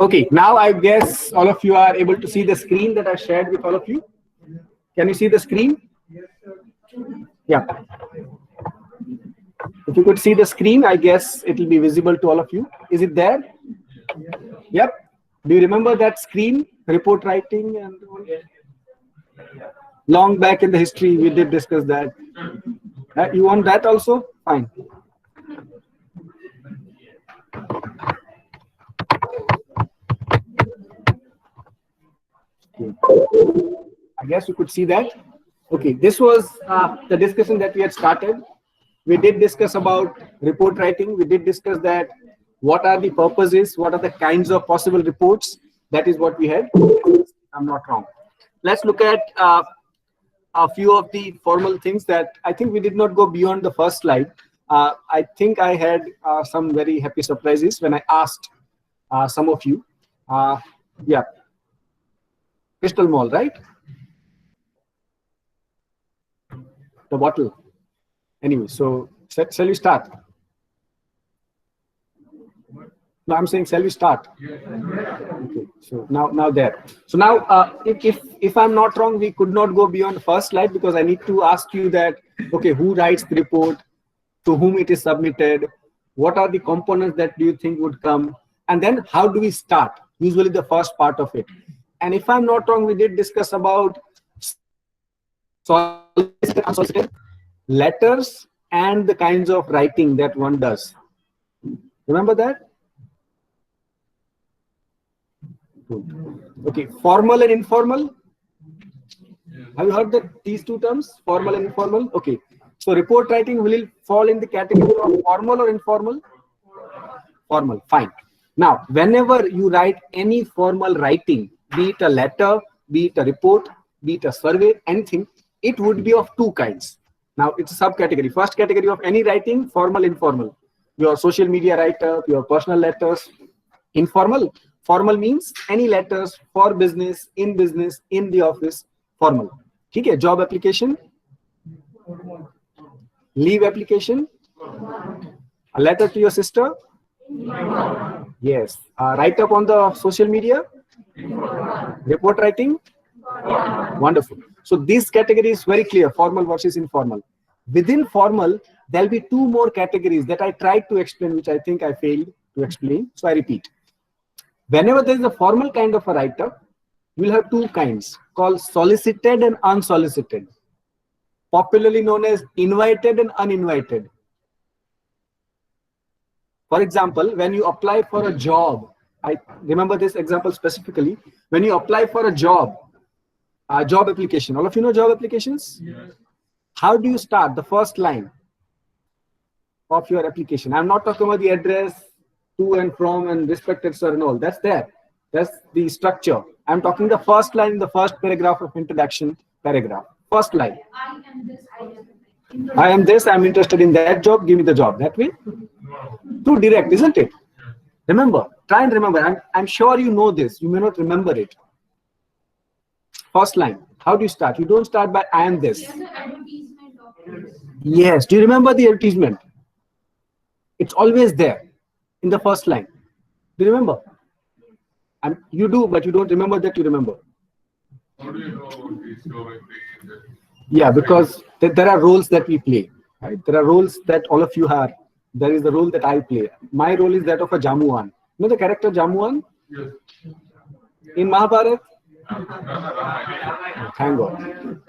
Okay, now I guess all of you are able to see the screen that I shared with all of you. Can you see the screen? Yeah. If you could see the screen, I guess it will be visible to all of you. Is it there? Yep. Do you remember that screen, report writing and all? Long back in the history, we did discuss that. You want that also? Fine. I guess you could see that. Okay, this was the discussion that we had started. We did discuss about report writing. We did discuss that what are the purposes, what are the kinds of possible reports. That is what we had. I'm not wrong. Let's look at a few of the formal things that I think we did not go beyond the first slide. I think I had some very happy surprises when I asked some of you. Yeah, Crystal Mall, right? The bottle. Anyway, so shall we start? No, I'm saying shall we start? Okay, so now there. So now, if I'm not wrong, we could not go beyond the first slide because I need to ask you that, okay, who writes the report, to whom it is submitted, what are the components that do you think would come, and then how do we start? Usually the first part of it. And if I'm not wrong, we did discuss about solicited, unsolicited letters and the kinds of writing that one does. Remember that? Okay, formal and informal. Have you heard that these two terms, formal and informal? Okay, so report writing will fall in the category of formal or informal? Formal, fine. Now, whenever you write any formal writing, be it a letter, be it a report, be it a survey, anything, it would be of two kinds. Now, it's a subcategory. First category of any writing, formal, informal. Your social media write-up, your personal letters. Informal. Formal means any letters for business, in the office, formal. Okay, job application, leave application, a letter to your sister. Yes. Write up on the social media, report writing. Wonderful. So this category is very clear, formal versus informal. Within formal, there'll be two more categories that I tried to explain, which I think I failed to explain. So I repeat. Whenever there is a formal kind of a write-up, we'll have two kinds called solicited and unsolicited, popularly known as invited and uninvited. For example, when you apply for a job, I remember this example specifically. When you apply for a job application, all of you know job applications? Yes. How do you start? The first line of your application. I'm not talking about the address, to and from, and respected sir and all. That's there. That's the structure. I'm talking the first line in the first paragraph of introduction paragraph. First line. I am this, I'm interested in that job, give me the job. That way? Too direct, isn't it? Remember, try and remember. I'm sure you know this. You may not remember it. First line. How do you start? You don't start by I am this. Yes. Do you remember the advertisement? It's always there in the first line. Do you remember? And you do, but you don't remember that you remember. How do you know about these job applications? Yeah, because there are roles that we play. Right? There are roles that all of you have. There is the role that I play. My role is that of a Jamuan. You know the character Jamuan? Yes. In Mahabharata? Thank God.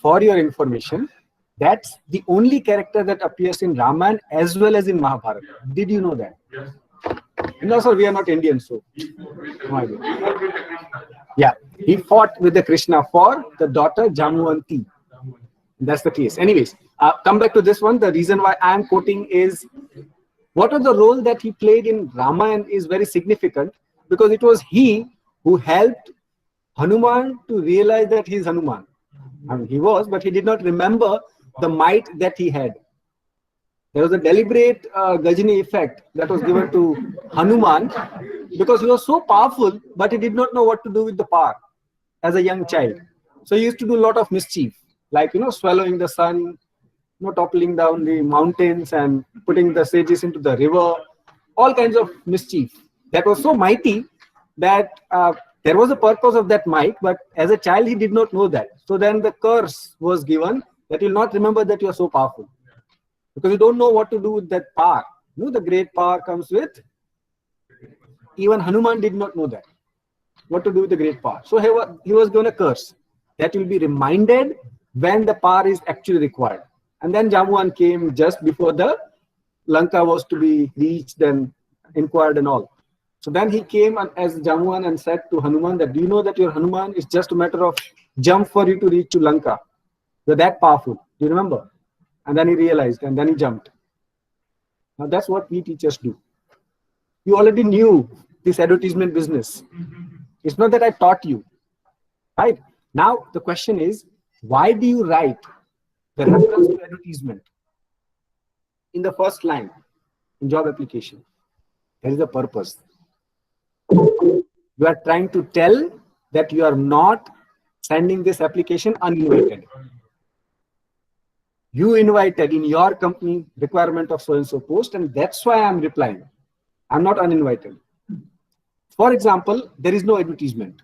For your information, that's the only character that appears in Ramayana as well as in Mahabharata. Did you know that? Yes. No, sir, we are not Indians, so. No idea. Yeah, he fought with the Krishna for the daughter Jamuanti. That's the case. Anyways, come back to this one. The reason why I am quoting is what was the role that he played in Ramayana is very significant because it was he who helped Hanuman to realize that he is Hanuman. I mean, he was, but he did not remember the might that he had. There was a deliberate Gajini effect that was given to Hanuman because he was so powerful, but he did not know what to do with the power as a young child. So he used to do a lot of mischief. like, swallowing the sun, toppling down the mountains and putting the sages into the river, all kinds of mischief. That was so mighty that there was a purpose of that might, but as a child he did not know that. So then the curse was given that you'll not remember that you are so powerful, because you don't know what to do with that power. The great power comes with, even Hanuman did not know that, what to do with the great power. So he was given a curse that you'll be reminded when the power is actually required. And then Jambuvan came just before the Lanka was to be reached and inquired and all. So then he came as Jambuvan and said to Hanuman that, do you know that your Hanuman is just a matter of jump for you to reach to Lanka? You're that powerful. Do you remember? And then he realized, and then he jumped. Now that's what we teachers do. You already knew this advertisement business. It's not that I taught you. Right? Now the question is, why do you write the reference to advertisement in the first line in job application? There is a purpose. You are trying to tell that you are not sending this application uninvited. You invited in your company requirement of so-and-so post, and that's why I'm replying. I'm not uninvited. For example, there is no advertisement.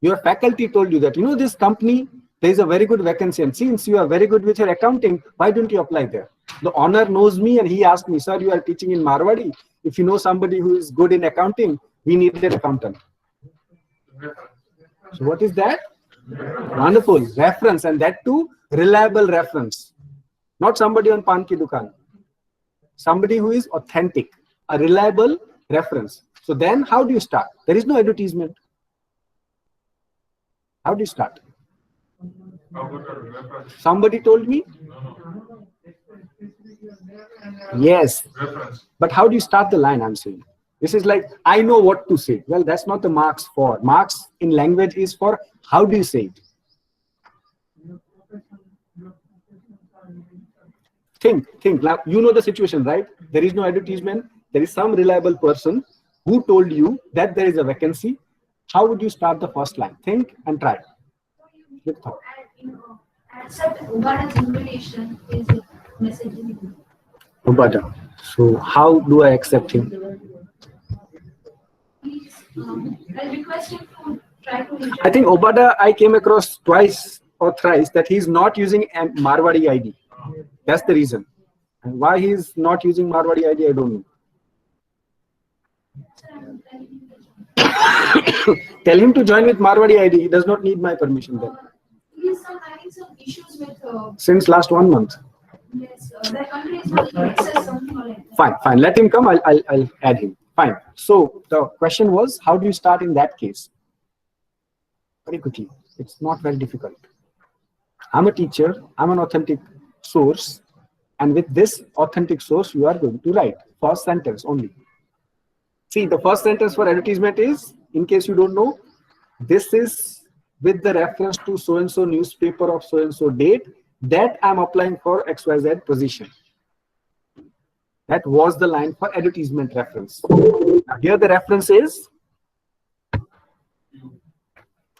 Your faculty told you that, this company, there is a very good vacancy, and since you are very good with your accounting, why don't you apply there? The owner knows me and he asked me, sir, you are teaching in Marwadi. If you know somebody who is good in accounting, we need an accountant. So what is that? Wonderful. Reference, and that too, reliable reference. Not somebody on Pan Ki Dukan. Somebody who is authentic, a reliable reference. So then how do you start? There is no advertisement. How do you start? Somebody told me? Yes. But how do you start the line, I'm saying? This is like, I know what to say. Well, that's not the marks for. Marks in language is for how do you say it? Think. Now, you know the situation, right? There is no advertisement. There is some reliable person who told you that there is a vacancy. How would you start the first line? Think and try. With thought. Accept Ubada's invitation is a messaging. Ubada. So how do I accept him? Please, I request him to try to reach I think Ubada, I came across twice or thrice that he's not using a Marwadi ID. That's the reason. And why he's not using Marwadi ID, I don't know. Tell him to join with Marwadi ID. He does not need my permission then. He is having some issues with. Since last 1 month. Yes, the country is not access something like that. Fine. Let him come. I'll add him. Fine. So the question was, how do you start in that case? Very quickly. It's not very difficult. I'm a teacher. I'm an authentic source. And with this authentic source, you are going to write first sentence only. See, the first sentence for advertisement is, in case you don't know, this is with the reference to so-and-so newspaper of so-and-so date that I'm applying for XYZ position. That was the line for advertisement reference. Now, here the reference is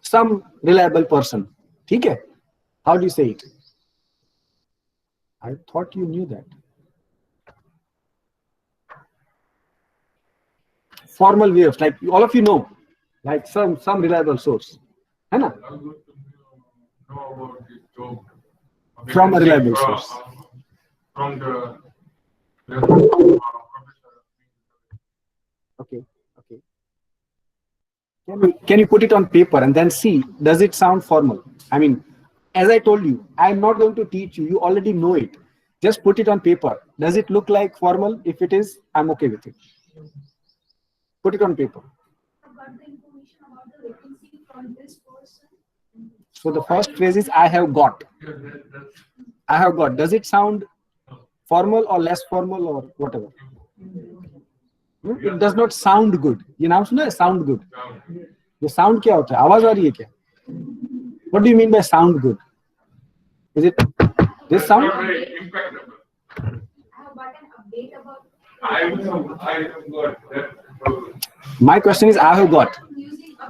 some reliable person. Okay? How do you say it? I thought you knew that. Formal way of, like all of you know, like some reliable source. Hai na? From a reliable source. From the Okay. Can you put it on paper and then see, does it sound formal? I mean, as I told you, I'm not going to teach you. You already know it. Just put it on paper. Does it look like formal? If it is, I'm okay with it. Put it on paper. I got the information about the vacancy from this person. So the first phrase is, I have got. I have got. Does it sound formal or less formal or whatever? It does not sound good. You know, sound good. The sound क्या होता है? आवाज आ रही है क्या? What do you mean by sound good? Is it this sound? I have got an update about. I have got that. My question is, I have got.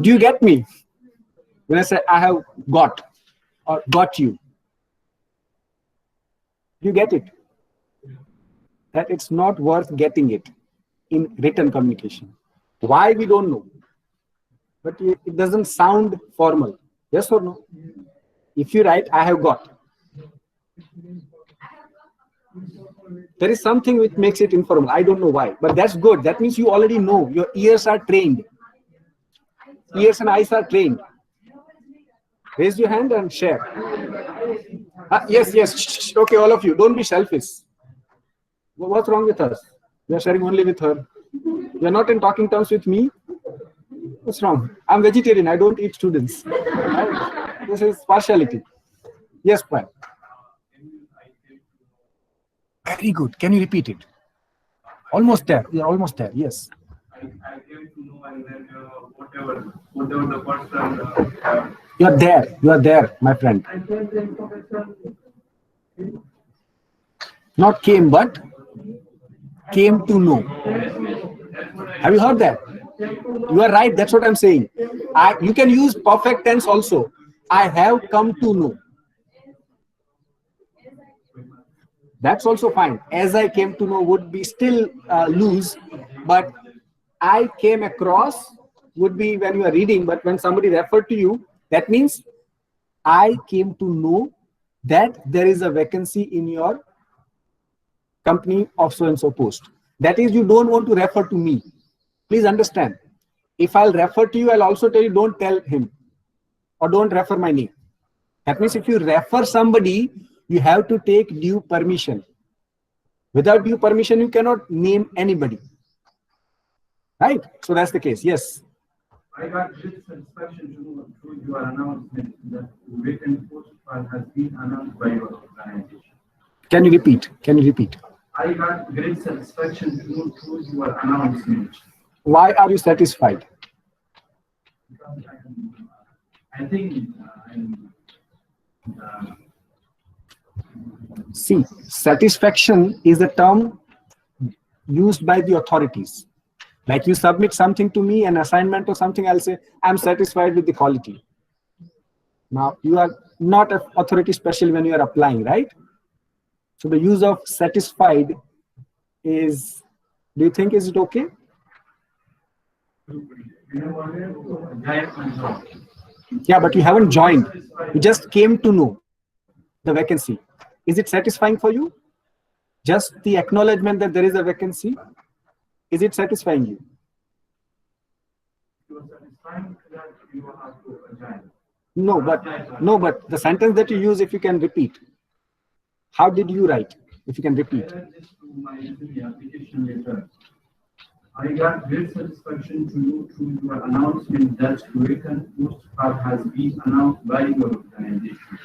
Do you get me? When I say I have got, or got you. You get it? That it's not worth getting it in written communication. Why, we don't know. But it doesn't sound formal. Yes or no? If you write, I have got, there is something which makes it informal. I don't know why, but that's good. That means you already know. Your ears are trained. Ears and eyes are trained. Raise your hand and share. Yes, yes. Shh. Okay, all of you, don't be selfish. What's wrong with us? We are sharing only with her. You are not in talking terms with me. What's wrong? I'm vegetarian. I don't eat students. This is partiality. Yes, Pat. Very good. Can you repeat it? Almost there. We are almost there. Yes. I came to know, and then whatever the person. You are there. You are there, my friend. I get the information. Not came, but came to know. Have you heard that? You are right. That's what I'm saying. You can use perfect tense also. I have come to know. That's also fine. As I came to know would be still loose, but I came across would be when you are reading, but when somebody referred to you, that means I came to know that there is a vacancy in your company of so-and-so post. That is, you don't want to refer to me. Please understand. If I'll refer to you, I'll also tell you, don't tell him or don't refer my name. That means if you refer somebody, you have to take due permission. Without due permission, you cannot name anybody. Right? So that's the case. Yes. I got great satisfaction to know through your announcement that the vacant post has been announced by your organization. Can you repeat? Can you repeat? I got great satisfaction to know through your announcement. Why are you satisfied? Because I think See, satisfaction is a term used by the authorities. Like you submit something to me, an assignment or something, I'll say, I'm satisfied with the quality. Now, you are not an authority special when you are applying, right? So the use of satisfied is, do you think, is it okay? Yeah, but you haven't joined. You just came to know the vacancy. Is it satisfying for you? Just the acknowledgement that there is a vacancy. Is it satisfying you? No, but the sentence that you use, if you can repeat. How did you write? If you can repeat. I got great satisfaction to know through your announcement that the vacant post has been announced by your organization.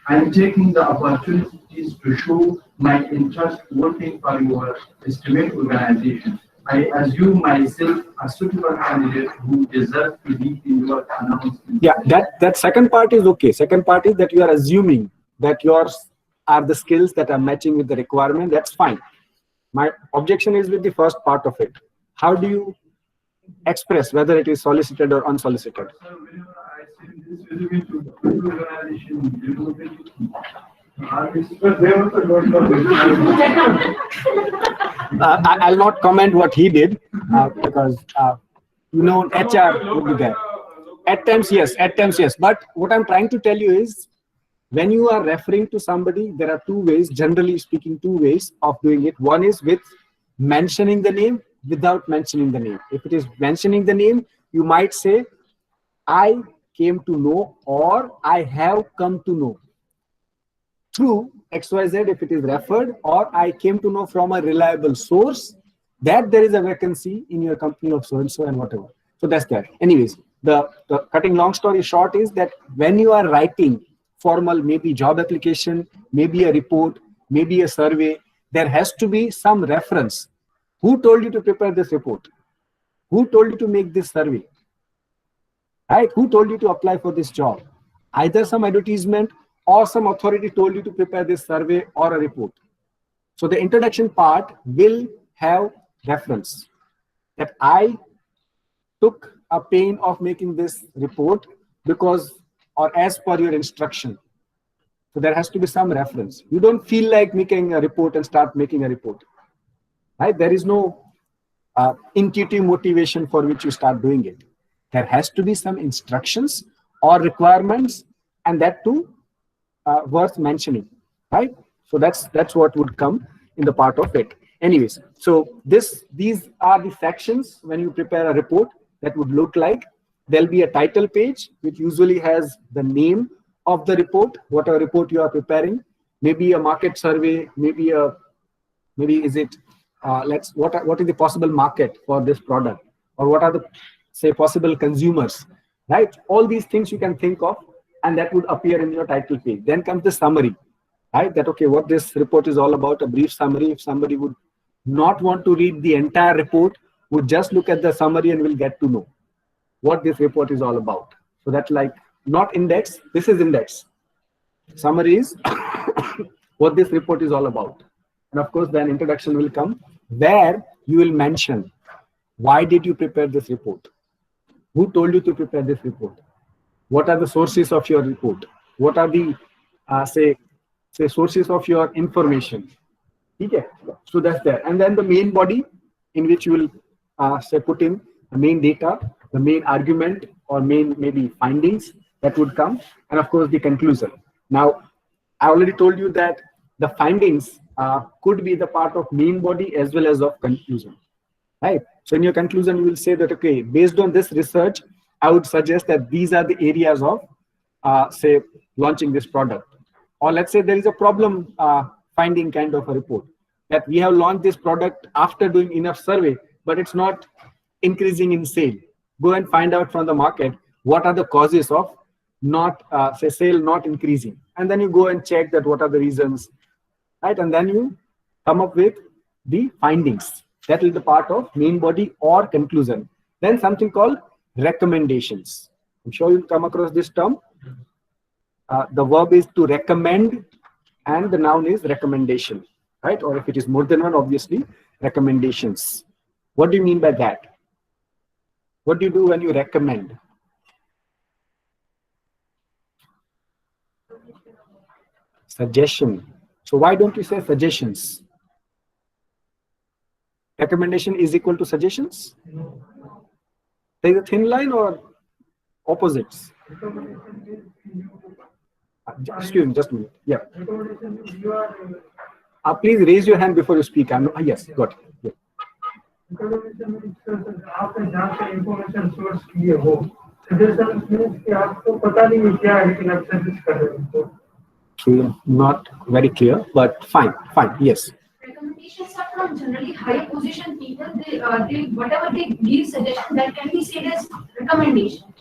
I am taking the opportunities to show my interest working for your estimate organization. I assume myself a suitable candidate who deserves to be in your announcement. Yeah, that second part is okay. Second part is that you are assuming that yours are the skills that are matching with the requirement. That's fine. My objection is with the first part of it. How do you express whether it is solicited or unsolicited? So whenever I send this resume to the organization, you know, I'll not comment what he did because HR would be there. At times, yes. But what I'm trying to tell you is, when you are referring to somebody, there are two ways, generally speaking, two ways of doing it. One is with mentioning the name, without mentioning the name. If it is mentioning the name, you might say, I came to know, or I have come to know through XYZ if it is referred, or I came to know from a reliable source that there is a vacancy in your company of so-and-so and whatever. So that's that. Anyways, the cutting long story short is that when you are writing formal, maybe job application, maybe a report, maybe a survey, there has to be some reference. Who told you to prepare this report? Who told you to make this survey? Right? Who told you to apply for this job? Either some advertisement or some authority told you to prepare this survey or a report. So the introduction part will have reference that I took a pain of making this report because, or as per your instruction. So there has to be some reference. You don't feel like making a report and start making a report, right? There is no intuitive motivation for which you start doing it. There has to be some instructions or requirements, and that too worth mentioning, right? So that's what would come in the part of it. Anyways, so these are the sections when you prepare a report that would look like. There'll be a title page which usually has the name of the report, whatever report you are preparing, maybe a market survey, maybe is it what is the possible market for this product, or what are the, say, possible consumers, right? All these things you can think of, and that would appear in your title page. Then comes the summary, right? That, okay, what this report is all about, a brief summary. If somebody would not want to read the entire report, would just look at the summary and will get to know what this report is all about. So that's like not index, this is index. Summary is what this report is all about. And of course, then introduction will come where you will mention why did you prepare this report? Who told you to prepare this report? What are the sources of your report? What are the say sources of your information? Okay, so that's there. And then the main body in which you will say put in the main data, the main argument, or main maybe findings that would come, and of course the conclusion. Now, I already told you that the findings could be the part of main body as well as of conclusion, right? So in your conclusion, you will say that, okay, based on this research, I would suggest that these are the areas of, say, launching this product. Or let's say there is a problem finding kind of a report, that we have launched this product after doing enough survey, but it's not increasing in sale. Go and find out from the market what are the causes of not, say, sale not increasing. And then you go and check that what are the reasons, right? And then you come up with the findings. That will be the part of main body or conclusion. Then something called recommendations. I'm sure you'll come across this term. The verb is to recommend, and the noun is recommendation, right? Or if it is more than one, obviously, recommendations. What do you mean by that? What do you do when you recommend? Suggestion. So why don't you say suggestions? Recommendation is equal to suggestions? There is a thin line or opposites? Excuse me, just a minute. Yeah. Please raise your hand before you speak. Yes, got it. Yeah. आपने जहाँ से information source किए हो, suggestion means कि आपको पता नहीं है क्या है, लेकिन आप सजेस्ट कर रहे हो. Okay, not very clear, but fine, yes. Recommendations are from generally high position people. They whatever they give suggestion, that can be said as recommendation.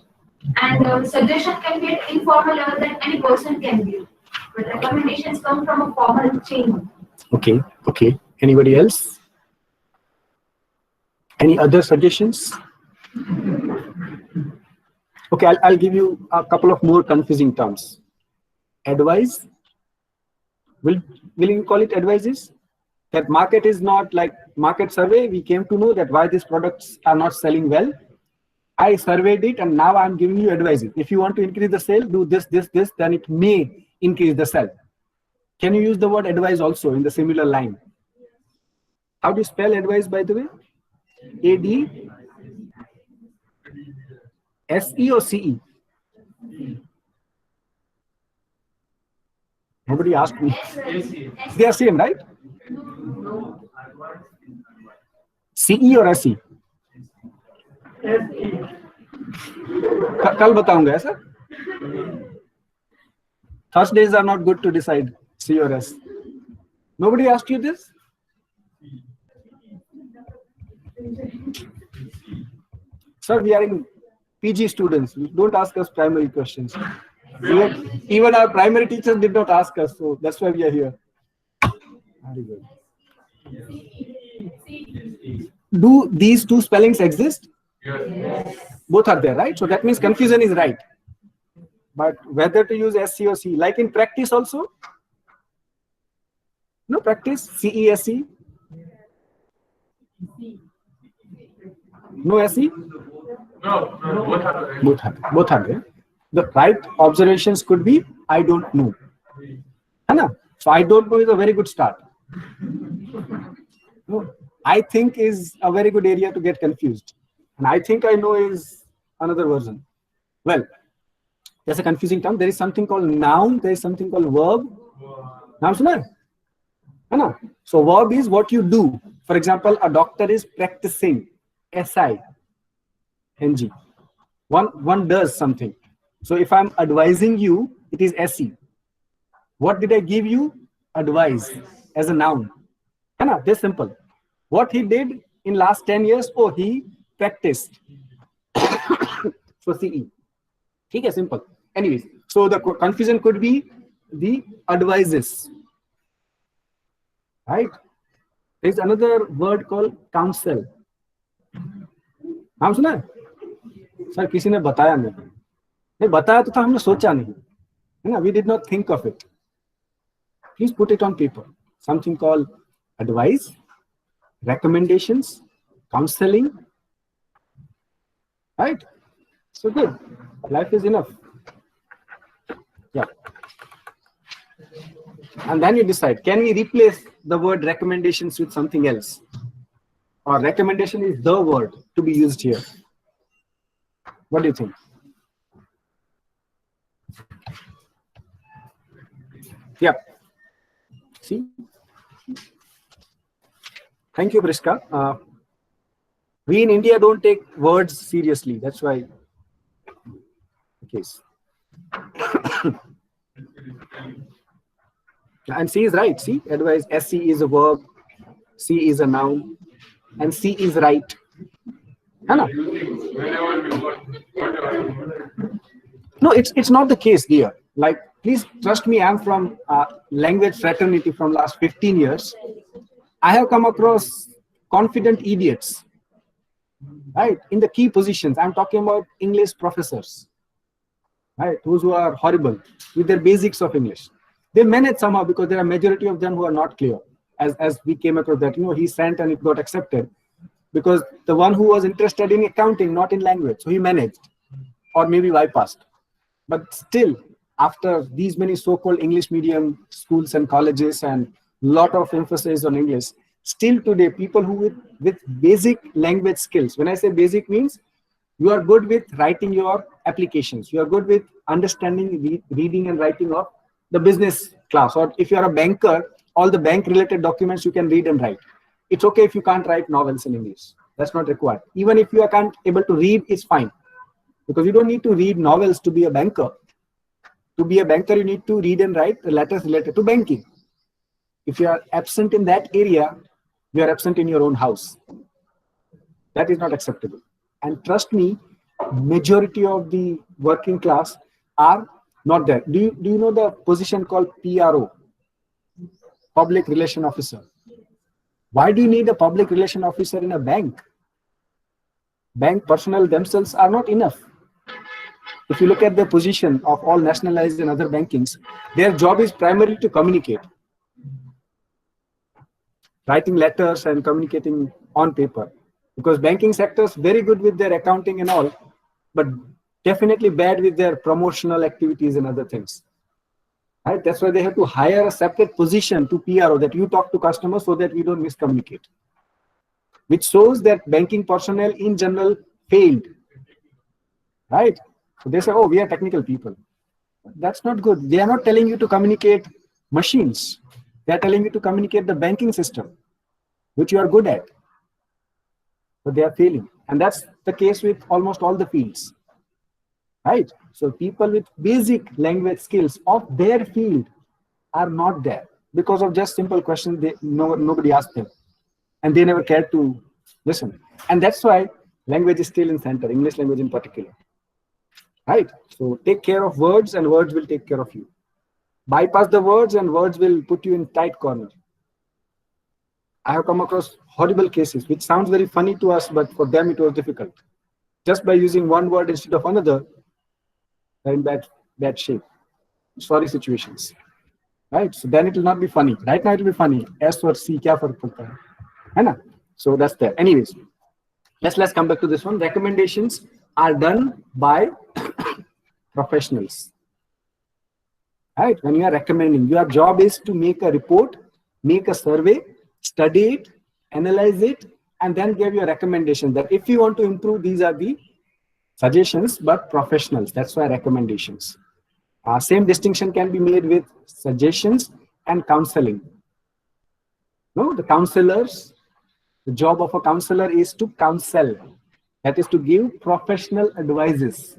And suggestion can be at informal level that any person can give. But recommendations come from a formal chain. Okay. Anybody else? Any other suggestions? Okay, I'll give you a couple of more confusing terms. Advice. Will you call it advices? That market is not like market survey. We came to know that why these products are not selling well. I surveyed it and now I'm giving you advices. If you want to increase the sale, do this, then it may increase the sale. Can you use the word advice also in the similar line? How do you spell advice, by the way? A-D-S-E or C-E? Nobody asked me. They are same, right? C-E or S-E? कल बताऊंगा ऐसा. Thursdays are not good to decide C or S. Nobody asked you this? Sir, we are in PG students. Don't ask us primary questions. Even our primary teachers did not ask us, so that's why we are here. Very good. Do these two spellings exist? Yes. Both are there, right? So that means confusion is right. But whether to use SC or C, like in practice also? No practice, CESE? No SE? No, Both are there. The right observations could be, I don't know. So I don't know is a very good start. No, I think is a very good area to get confused. And I think I know is another version. Well, there's a confusing term. There is something called noun. There is something called verb. Naam suna hai? So verb is what you do. For example, a doctor is practicing. S-I-N-G. One does something. So if I'm advising you, it is SE. What did I give you? Advice as a noun. This simple. What he did in last 10 years, he practiced. So CE. Okay, simple. Anyways, so the confusion could be the advices. Right? There's another word called counsel. नाम सुना है? Sir किसी ने बताया नहीं बताया तो था हमने सोचा नहीं है ना, we did not think of it. Please put it on paper. Something called advice, recommendations, counseling. Right? So good. Life is enough. Yeah. And then you decide, can we replace the word recommendations with something else? Or recommendation is the word to be used here. What do you think? Yeah. See? Thank you, Priska. We in India don't take words seriously. That's why the case. And C is right. See, advice. SC is a verb. C is a noun. And C is right. No, it's not the case here. Like, please trust me, I'm from language fraternity from last 15 years. I have come across confident idiots, right, in the key positions. I'm talking about English professors, right, those who are horrible with their basics of English. They manage somehow because there are majority of them who are not clear. As we came across that, he sent and it got accepted because the one who was interested in accounting, not in language, so he managed or maybe bypassed. But still, after these many so-called English medium schools and colleges and lot of emphasis on English, still today, people who with basic language skills, when I say basic means, you are good with writing your applications, you are good with understanding, reading and writing of the business class, or if you are a banker, all the bank related documents you can read and write. It's okay if you can't write novels in English. That's not required. Even if you can't able to read, it's fine. Because you don't need to read novels to be a banker. To be a banker, you need to read and write the letters related to banking. If you are absent in that area, you are absent in your own house. That is not acceptable. And trust me, majority of the working class are not there. Do you know the position called PRO? Public Relation Officer. Why do you need a public relation officer in a bank? Bank personnel themselves are not enough. If you look at the position of all nationalized and other bankings, their job is primarily to communicate. Writing letters and communicating on paper. Because banking sector is very good with their accounting and all, but definitely bad with their promotional activities and other things. Right? That's why they have to hire a separate position to PRO, that you talk to customers so that we don't miscommunicate. Which shows that banking personnel in general failed. Right? So they say, oh, we are technical people. That's not good. They are not telling you to communicate machines. They are telling you to communicate the banking system, which you are good at. But they are failing. And that's the case with almost all the fields. Right? So people with basic language skills of their field are not there because of just simple questions nobody asked them. And they never cared to listen. And that's why language is still in center, English language in particular. Right? So take care of words and words will take care of you. Bypass the words and words will put you in tight corner. I have come across horrible cases, which sounds very funny to us, but for them it was difficult. Just by using one word instead of another, they're in bad shape. Sorry situations. Right? So then it will not be funny. Right now it will be funny. S or C, kya fark padta hai? So that's there. Anyways, let's come back to this one. Recommendations are done by professionals. Right? When you are recommending, your job is to make a report, make a survey, study it, analyze it, and then give your recommendation that if you want to improve, these are the suggestions, but professionals. That's why recommendations. Same distinction can be made with suggestions and counseling. No, the counselors, the job of a counselor is to counsel. That is to give professional advices.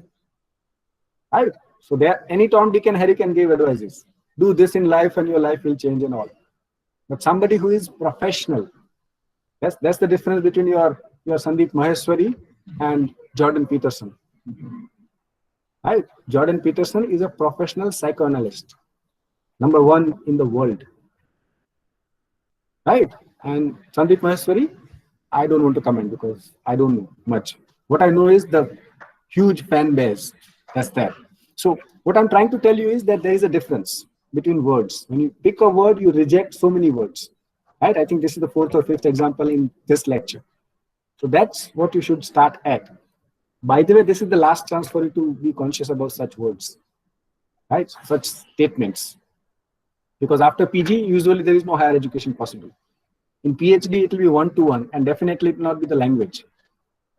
Right? So there, any Tom, Dick, and Harry can give advices. Do this in life, and your life will change and all. But somebody who is professional, that's the difference between your Sandeep Maheshwari and Jordan Peterson. Right? Jordan Peterson is a professional psychoanalyst, #1 in the world. Right? And Sandeep Maheshwari, I don't want to comment because I don't know much. What I know is the huge fan base that's there. So what I'm trying to tell you is that there is a difference between words. When you pick a word, you reject so many words. Right? I think this is the 4th or 5th example in this lecture. So that's what you should start at. By the way, this is the last chance for you to be conscious about such words, right? Such statements. Because after PG, usually there is no higher education possible. In PhD, it will be 1-to-1, and definitely it will not be the language,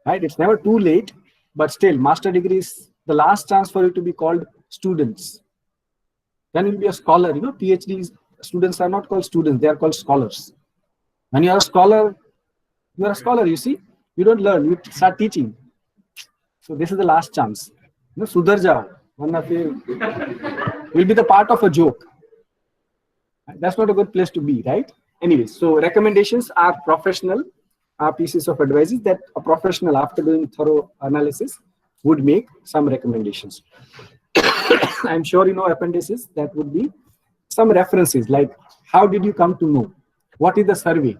right? It's never too late, but still, master degree is the last chance for you to be called students. Then you'll be a scholar. You know, PhD students are not called students, they are called scholars. When you are a scholar, you see, you don't learn, you start teaching. So this is the last chance. You know, Sudhar jao, warna fir will be the part of a joke. That's not a good place to be, right? Anyways, so recommendations are professional pieces of advice that a professional, after doing thorough analysis, would make some recommendations. I'm sure you know appendices. That would be some references like how did you come to know? What is the survey?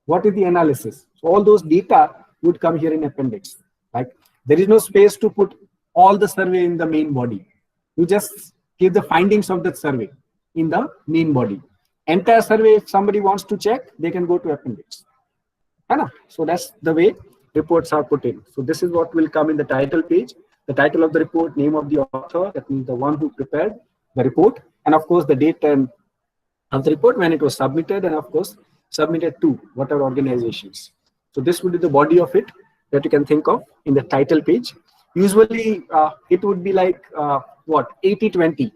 What is the analysis? So all those data would come here in appendix. Like there is no space to put all the survey in the main body. You just give the findings of that survey in the main body. Entire survey, if somebody wants to check, they can go to appendix. So that's the way reports are put in. So this is what will come in the title page. The title of the report, name of the author, that means the one who prepared the report, and of course the date and of the report when it was submitted, and of course submitted to whatever organizations. So this would be the body of it that you can think of in the title page. Usually it would be like 80-20.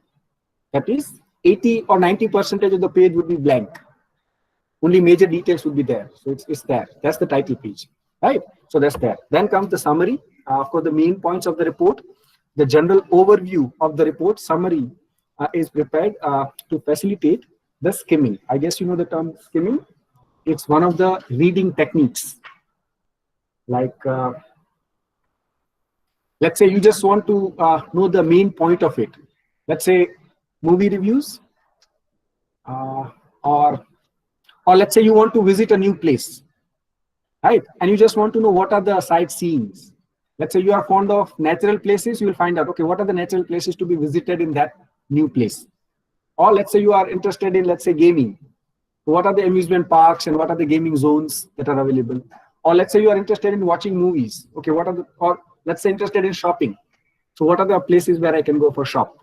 That is 80 or 90% of the page would be blank. Only major details would be there. So it's there. That's the title page, right? So that's there. Then comes the summary. Of course, the main points of the report, the general overview of the report summary is prepared to facilitate the skimming. I guess you know the term skimming. It's one of the reading techniques. Like, let's say you just want to know the main point of it. Let's say movie reviews, or let's say you want to visit a new place, right? And you just want to know what are the sightseeings. Let's say you are fond of natural places, you will find out, okay, what are the natural places to be visited in that new place? Or let's say you are interested in, let's say, gaming. What are the amusement parks and what are the gaming zones that are available? Or let's say you are interested in watching movies. Okay, or let's say interested in shopping. So what are the places where I can go for shop?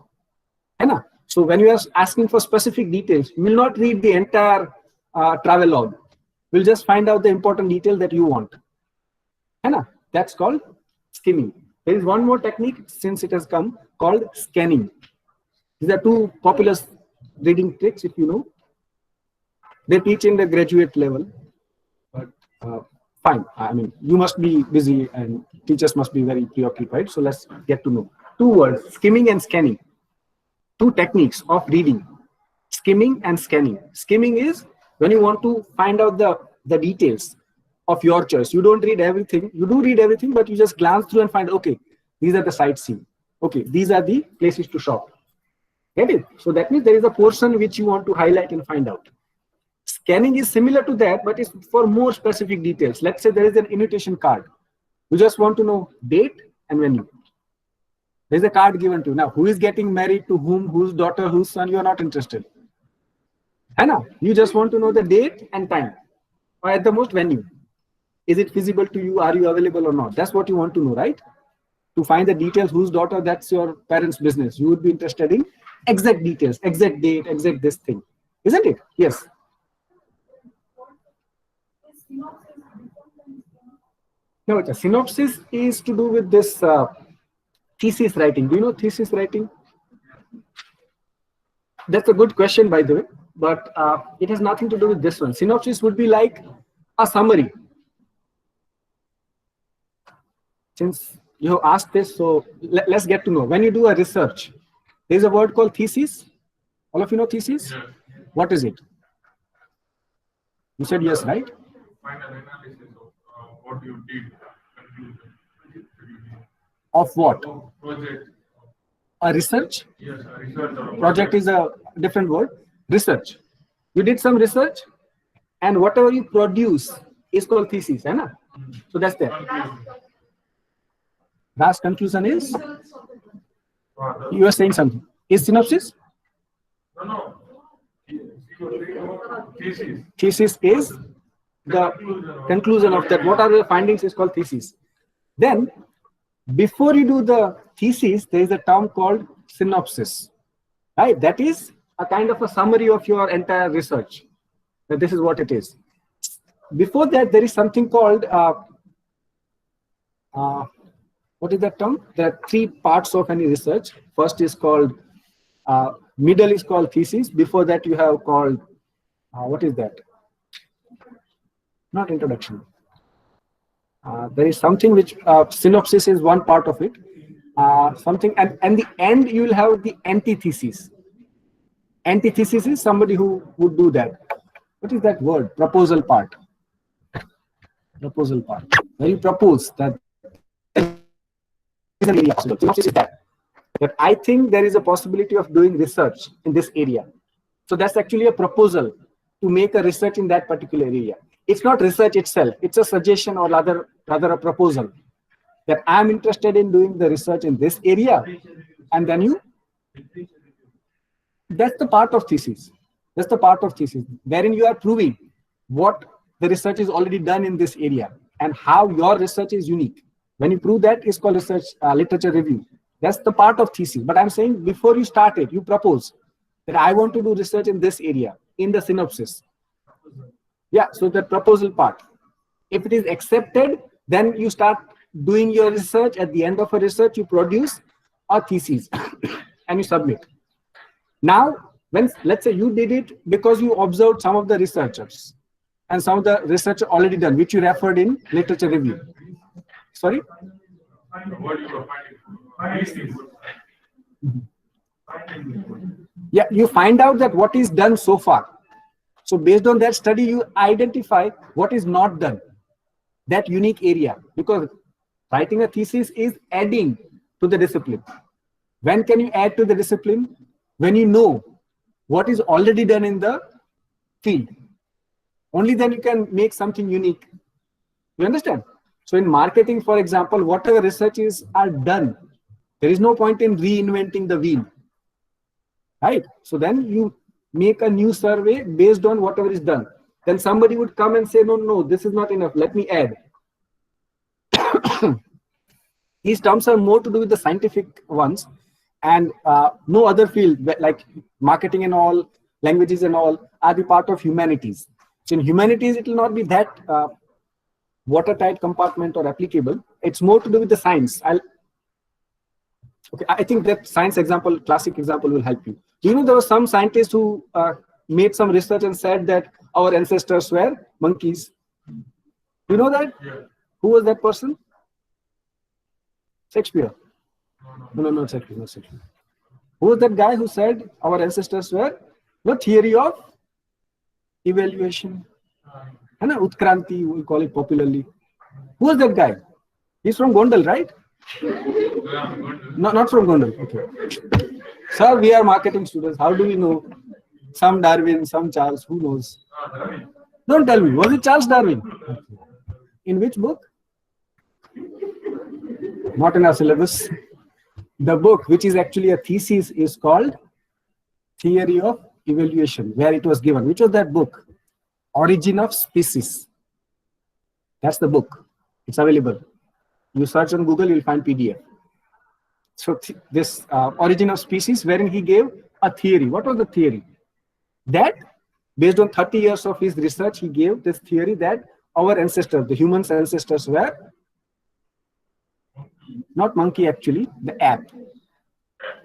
So when you are asking for specific details, you will not read the entire travel log. We'll just find out the important detail that you want. That's called skimming. There is one more technique since it has come called scanning. These are two popular reading tricks, if you know. They teach in the graduate level, but fine. I mean, you must be busy and teachers must be very preoccupied. So let's get to know. 2 words, skimming and scanning. 2 techniques of reading, skimming and scanning. Skimming is when you want to find out the details of your choice. You don't read everything. You do read everything, but you just glance through and find, okay, these are the sightseeing. Okay, these are the places to shop. Get it? So that means there is a portion which you want to highlight and find out. Scanning is similar to that, but it's for more specific details. Let's say there is an invitation card. You just want to know date and venue. There's a card given to you. Now, who is getting married to whom, whose daughter, whose son, you are not interested. You just want to know the date and time, or at the most venue. Is it feasible to you? Are you available or not? That's what you want to know, right? To find the details, whose daughter, that's your parents' business. You would be interested in exact details, exact date, exact this thing, isn't it? Yes. No, the synopsis is to do with this thesis writing. Do you know thesis writing? That's a good question, by the way, but it has nothing to do with this one. Synopsis would be like a summary. Since you have asked this, so let's get to know. When you do a research, there's a word called thesis. All of you know thesis? Yes. What is it? You said yes, right? Final analysis of what you did, conclusion. Of what? Project. A research? Yes, research or Project is a different word. Research. You did some research, and whatever you produce is called thesis, right? So that's there. conclusion. Last conclusion is, you are saying something. Is synopsis? No. Thesis. Thesis is the conclusion of that. What are the findings is called thesis. Then, before you do the thesis, there is a term called synopsis. Right? That is a kind of a summary of your entire research. That this is what it is. Before that, there is something called what is that term? There are three parts of any research. First is called middle is called thesis. Before that, you have called what is that? Not introduction. There is something which synopsis is one part of it. Something and the end you will have the antithesis. Antithesis is somebody who would do that. What is that word? Proposal part. Proposal part. Where you propose that is an area possible. Synopsis is that I think there is a possibility of doing research in this area. So that's actually a proposal to make a research in that particular area. It's not research itself. It's a suggestion or rather a proposal that I'm interested in doing the research in this area. And then you, that's the part of thesis. That's the part of thesis wherein you are proving what the research is already done in this area and how your research is unique. When you prove that, it's called research literature review. That's the part of thesis. But I'm saying before you start it, you propose that I want to do research in this area in the synopsis. Yeah, so the proposal part. If it is accepted, then you start doing your research. At the end of a research, you produce a thesis and you submit. Now, when let's say you did it because you observed some of the researchers and some of the research already done, which you referred in literature review. Sorry? What you are finding. Yeah, you find out that what is done so far. So based on that study, you identify what is not done, that unique area, because writing a thesis is adding to the discipline. When can you add to the discipline? When you know what is already done in the field. Only then you can make something unique. You understand? So in marketing, for example, whatever researches are done, there is no point in reinventing the wheel. Right? So then you make a new survey based on whatever is done. Then somebody would come and say, no, this is not enough. Let me add. These terms are more to do with the scientific ones, and no other field like marketing and all, languages and all are the part of humanities. So in humanities, it will not be that watertight compartment or applicable. It's more to do with the science. Okay, I think that science example, classic example will help you. Do you know there were some scientists who made some research and said that our ancestors were monkeys? Do you know that? Yeah. Who was that person? Shakespeare. No, not Shakespeare, not Shakespeare. Who was that guy who said our ancestors were the theory of evaluation? Utkranti, we call it popularly. Who was that guy? He's from Gondal, right? Not from Gondal. Okay. Sir, we are marketing students. How do we know? Some Darwin, some Charles. Who knows? Don't tell me. Was it Charles Darwin? In which book? Not in our syllabus. The book, which is actually a thesis, is called Theory of Evaluation, where it was given. Which was that book? Origin of Species. That's the book. It's available. You search on Google, you'll find PDF. So this Origin of Species, wherein he gave a theory. What was the theory? That based on 30 years of his research, he gave this theory that our ancestors, the humans' ancestors, were not monkey actually, the ape.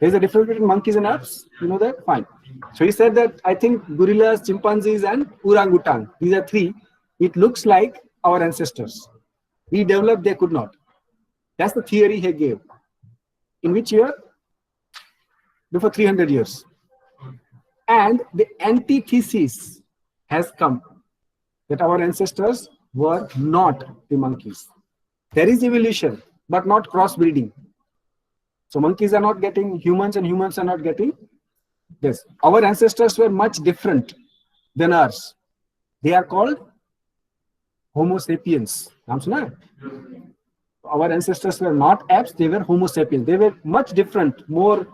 There's a difference between monkeys and apes. You know that? Fine. So he said that I think gorillas, chimpanzees, and orangutan, these are three. It looks like our ancestors. We developed, they could not. That's the theory he gave. In which year? Before 300 years. And the antithesis has come that our ancestors were not the monkeys. There is evolution, but not crossbreeding. So monkeys are not getting humans and humans are not getting this. Our ancestors were much different than ours. They are called Homo sapiens. Our ancestors were not apes, they were Homo sapiens. They were much different, more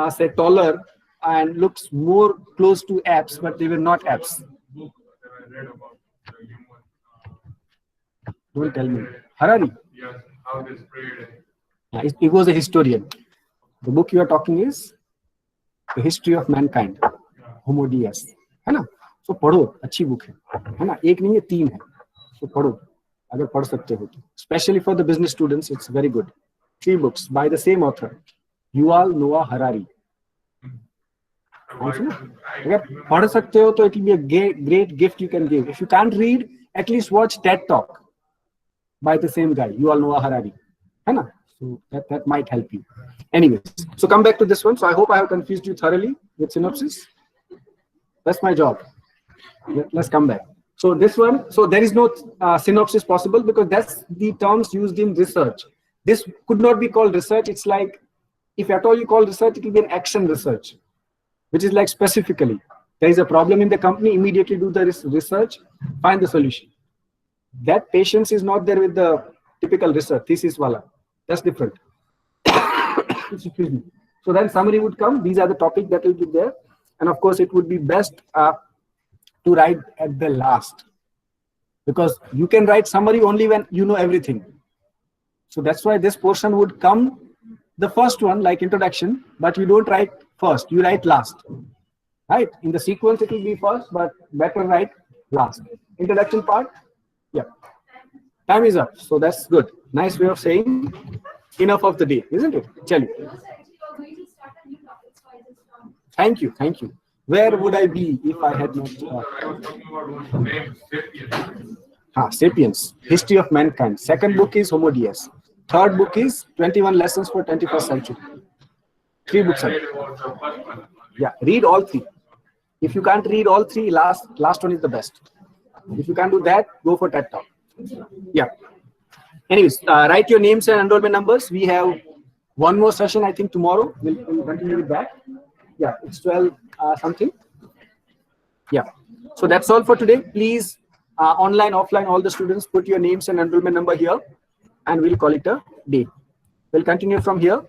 say taller and looks more close to apes, but they were not apes. Book that I read about the human. Don't tell me. Harari. Yes, how they sprayed. He was a historian. The book you are talking is The History of Mankind, Homo Deus. है ना? So पढ़ो, अच्छी book है ना? एक नहीं है, तीन है. So पढ़ो, अगर पढ़ सकते हो तो. Especially for the business students, it's very good. 3 books by the same author, Yuval Noah Harari. अगर पढ़ सकते हो तो it will be a great gift you can give. If you can't read, at least watch TED Talk by the same guy, Yuval Noah Harari. है ना? So that might help you. Anyways, so come back to this one. So I hope I have confused you thoroughly with synopsis. That's my job. Let's come back. So this one, so there is no synopsis possible because that's the terms used in research. This could not be called research. It's like, if at all you call research, it will be an action research, which is like specifically, there is a problem in the company, immediately do the research, find the solution. That patience is not there with the typical research, thesis wala. That's different. Excuse me. So then summary would come. These are the topics that will be there. And of course, it would be best to write at the last. Because you can write summary only when you know everything. So that's why this portion would come, the first one, like introduction, but you don't write first, you write last. Right? In the sequence, it will be first, but better write last. Introduction part, yeah. Time is up. So that's good. Nice way of saying enough of the day, isn't it? Tell you. Thank you. Thank you. Where would I be if I had not? I was talking about one name, Sapiens. Sapiens, History of Mankind. Second book is Homo Deus. Third book is 21 Lessons for 21st Century. 3 books. Yeah, read all 3. If you can't read all 3, last one is the best. If you can't do that, go for TED Talk. Yeah. Anyways, write your names and enrollment numbers. We have one more session, I think, tomorrow. We'll continue with that. Yeah, it's 12 something. Yeah. So that's all for today. Please, online, offline, all the students, put your names and enrollment number here, and we'll call it a day. We'll continue from here.